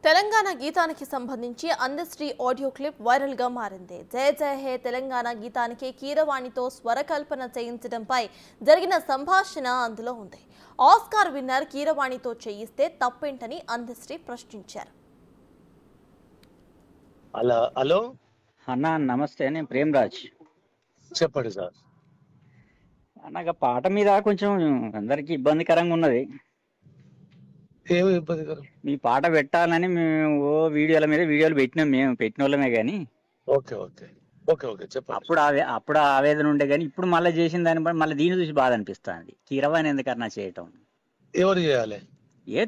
తెలంగాణ గీతానికి సంబంధించి Andasri audio clip viral గా మారింది. జయ జయ హే తెలంగాణ గీతానికి కీరవాణితో స్వరకల్పన చేయించడంపై జరిగిన సంభాషణ అందులో ఉంది. ఆస్కార్ విన్నర్ కీరవాణితో చేయిస్తే తప్పేంటని అందశ్రీ ప్రశ్నించారు. హలో అన్నా నమస్తే, నేను ప్రేమరాజ్. చెప్పండి సార్. అన్నగా పాట మీద కొంచెం అందరికి ఇబ్బందికరంగా ఉన్నది. ఏమి ఇబ్బందికరం? మీ పాట పెట్టాలని మేము వీడియోలు పెట్టినాం, మేము పెట్టిన వాళ్ళమే కానీ ఓకే ఓకే ఓకే ఓకే చెప్పండి. అప్పుడు ఆవేదన ఉండే కానీ ఇప్పుడు మళ్ళీ చేసిన దాన్ని బట్టి మళ్ళీ దీన్ని చూసి బాధ అనిపిస్తుంది. కీరవాణి ఎందుకన్నా చేయటం? ఎవరు చేయాలి?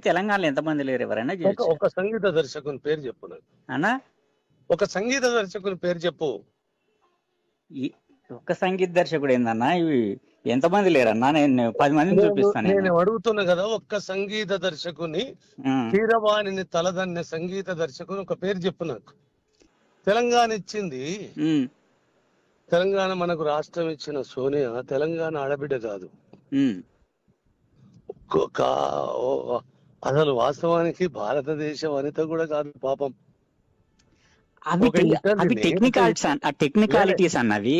తెలంగాణలో ఎంతమంది లేరు, ఎవరైనా చేయొచ్చు. ఒక సంగీత దర్శకుని పేరు చెప్పు నాకు. అన్నా ఒక సంగీత దర్శకుని పేరు చెప్పు. ఒక్క సంగీత దర్శకుడు ఏందన్నా? ఇవి ఎంతమంది లేరన్నా? నేను 10 మందిని చూపిస్తాను. నేను అడుగుతున్నా కదా, ఒక్క సంగీత దర్శకుని, కీరవాణిని తలదన్నే సంగీత దర్శకుని ఒక పేరు చెప్పు నాకు. తెలంగాణ ఇచ్చింది, తెలంగాణ మనకు రాష్ట్రం ఇచ్చిన సోనియా తెలంగాణ ఆడబిడ్డ కాదు. అసలు వాస్తవానికి భారతదేశ వనిత కూడా కాదు పాపం. అవి టెక్నికాలిటీస్ అన్నవి.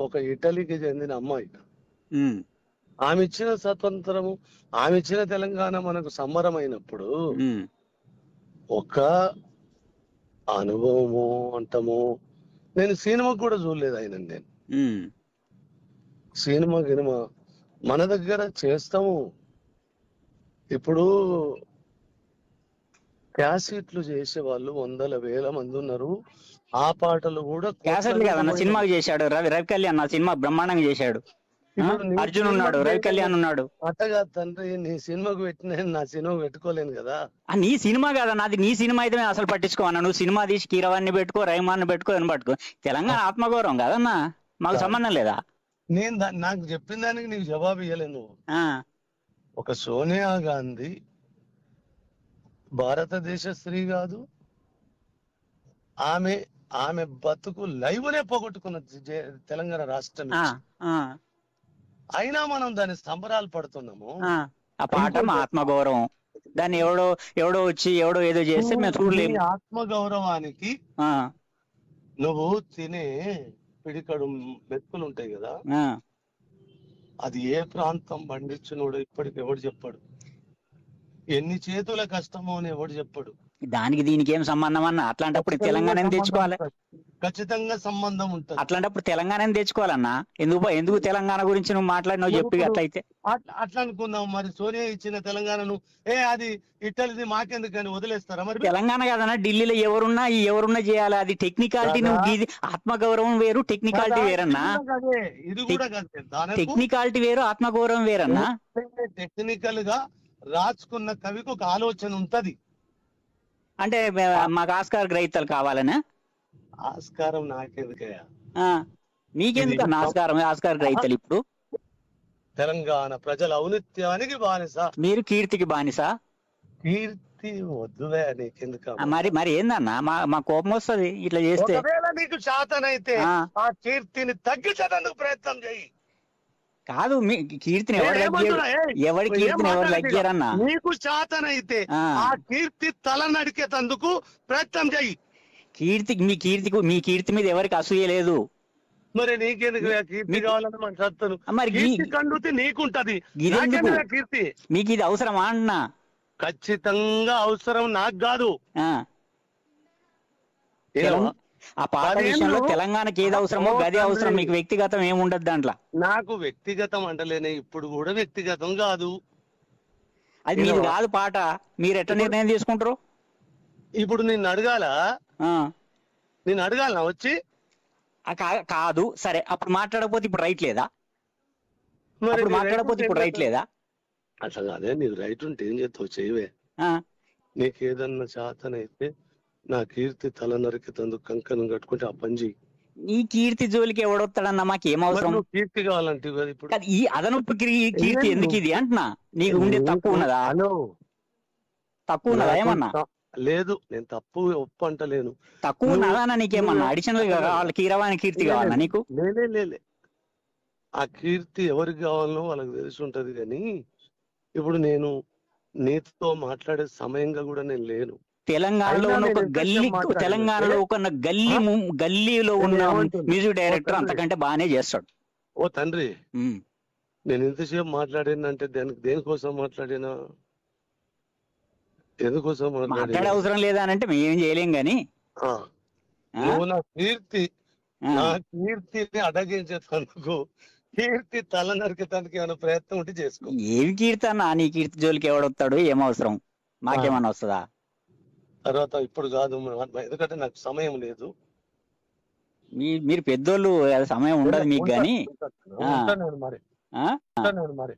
ఒక ఇటలీకి చెందిన అమ్మాయి, ఆమె ఇచ్చిన స్వతంత్రము, ఆమె ఇచ్చిన తెలంగాణ మనకు సంబరమైనప్పుడు ఒక అనుభవము అంటము. నేను సినిమా కూడా చూడలేదు ఆయన. నేను సినిమా మన దగ్గర చేస్తాము. ఇప్పుడు క్యాసెట్లు చేసే వాళ్ళు 100,000 మంది ఉన్నారు. ఆ పాటలు కూడా సినిమాకి చేశాడు. రవి కళ్యాణ్ సినిమా బ్రహ్మాండంగా చేశాడు. అర్జున్ ఉన్నాడు, రవి కళ్యాణ్ ఉన్నాడు. అట్టగా తండ్రి, నీ సినిమాకు పెట్టిన నా సినిమా పెట్టుకోలేను కదా. నీ సినిమా కాదన్నా, అది నీ సినిమా అయితే అసలు పట్టించుకోవన్నా. నువ్వు సినిమా తీసి కీరవాణ్ణి పెట్టుకో, రహమాన్ పెట్టుకో, అని పట్టుకో. తెలంగాణ ఆత్మగౌరవం కాదన్నా, మాకు సంబంధం లేదా? నేను నాకు చెప్పిన దానికి నీకు జవాబు ఇవ్వలేను. ఒక సోనియా గాంధీ భారతదేశ స్త్రీ కాదు. ఆమె బతుకు లైవ్నే పోగొట్టుకున్న తెలంగాణ రాష్ట్రం. అయినా మనం దాని సంబరాలు పడుతున్నాము. ఆ పాట మా ఆత్మగౌరవం. దాన్ని ఎవడో వచ్చి ఏదో చేస్తే మేము చూడలేము. ఆత్మగౌరవానికి నువ్వు తినే పిడికడు మెతుకులు ఉంటాయి కదా, అది ఏ ప్రాంతం పండించినోడు ఇప్పటికి ఎవడు చెప్పాడు. ఎన్ని చేతుల కష్టమో అని ఎవడు చెప్పాడు. దానికి దీనికి ఏం సంబంధం అన్న? అట్లాంటప్పుడు తెలంగాణ తెచ్చుకోవాలి. ఖచ్చితంగా సంబంధం ఉంటుంది. అట్లాంటప్పుడు తెలంగాణ తెచ్చుకోవాలన్నా. ఎందుకు తెలంగాణ గురించి నువ్వు మాట్లాడినావు చెప్పి? అట్లయితే అట్లా అనుకుందాం. మరి సోనియా ఇచ్చిన తెలంగాణను అది ఇటలీది మాకెందుకని వదిలేస్తారా? మరి తెలంగాణ కాదన్నా, ఢిల్లీలో ఎవరున్నా చేయాలి. అది టెక్నికాలిటీ. నువ్వు ఆత్మగౌరవం వేరు, టెక్నికాలిటీ వేరన్నా. ఇది కూడా టెక్నికాలిటీ వేరు, ఆత్మగౌరవం వేరన్నా. టెక్నికల్ గా రాసుకున్న కవికి ఒక ఆలోచన ఉంటది. అంటే మాకు ఆస్కార్ గ్రహీతలు కావాలనా? ఆస్కారం నాకెందుకయ్యా? మీకెందుకు ఆస్కార్ గ్రహీతలు? ఇప్పుడు తెలంగాణ ప్రజల ఔన్నత్యానికి బానిస, మీరు కీర్తికి బానిస. కీర్తి వద్దువే, నీకెందుకు? మరి ఏందన్నా, మా కోపం వస్తుంది ఇట్లా చేస్తే. నీకు శాతనైతే ఆ కీర్తిని తగ్గించడానికి ప్రయత్నం చేయి. కాదు, మీ కీర్తిని ఎవరి కీర్తిని ఎవరు లగ్గారన్నా? నీకు శాతనైతే ఆ కీర్తి తల నడికేందుకు ప్రయత్నం చేయి. మీ కీర్తి మీద ఎవరికి అసూయ లేదు. మరి నీకెందుకు కీర్తి కావాలని మన సత్తను? మరి కండుతి నీకుంటది, కీర్తి మీకు ఇది అవసరమా అన్నా? ఖచ్చితంగా అవసరం, నాకు కాదు. ఆ పాట విషయంలో తెలంగాణకి ఏది అవసరమో గది అవసరం. మీకు వ్యక్తిగతం ఏముండదు దాంట్లో. నాకు వ్యక్తిగతం అంటలేనే, ఇప్పుడు కూడా వ్యక్తిగతం కాదు. అది మీరు కాదు పాట. మీరు ఎట్లా నిర్ణయం తీసుకుంటారు? ఇప్పుడు నిన్ను అడగాలా వచ్చి? కాదు, సరే. అప్పుడు మాట్లాడకపోతే ఇప్పుడు రైట్ లేదా? అట్లా కాదే, నీకు రైట్ ఉంటే ఏం చేస్తావు? చేయవే. నీకేదన్నా శాతనైతే నా కీర్తి తల నరికేందుకు కంకణం కట్టుకుంటే ఆ పని చెయ్యి. నీ కీర్తి జోలికి ఎవడొస్తాడన్నా? మాకేం అవసరం? కీర్తి కావాలంటే ఈ అదనపు కీర్తి ఎందుకు ఇది అంటున్నా? నీకు ఉండే తక్కువ ఉన్నదా? ఏమన్నా? లేదు, నేను తప్పు ఒప్పు అంటలేను. తక్కువ ఉన్నదా? నీకేమన్నా అడిషనల్ గా కీరవాణి కీర్తి కావాలా నీకు? లేలే, ఆ కీర్తి ఎవరికి కావాలో వాళ్ళకి తెలిసి ఉంటది. కానీ ఇప్పుడు నేను నీతో మాట్లాడే సమయంగా కూడా నేను లేను. తెలంగాణలో ఉన్న ఒక గల్లీ, తెలంగాణలో ఒక గల్లీలో ఉన్న మ్యూజిక్ డైరెక్టర్ అంతకంటే బాగానే చేస్తాడు. ఓ తండ్రి, నేను ఎంతసేపు మాట్లాడినంటే దేనికోసం మాట్లాడినా, ఎందుకోసం మాట్లాడే అవసరం లేదా అని అంటే మేమేం చేయలేం గాని, నువ్వు నా కీర్తిని అడగించేందుకు, కీర్తి తల నరికేదానికి ఏమైనా ప్రయత్నం ఉంటే చేసుకో. ఏమి కీర్తి అన్న, నీ కీర్తి జోలికి ఎవడొస్తాడు, ఏమవసరం, మాకేమన్నా వస్తుందా? తర్వాత ఇప్పుడు కాదు, ఎందుకంటే నాకు సమయం లేదు. మీరు పెద్దోళ్ళు, సమయం ఉండదు మీకు గాని. ఉంటాను మరి.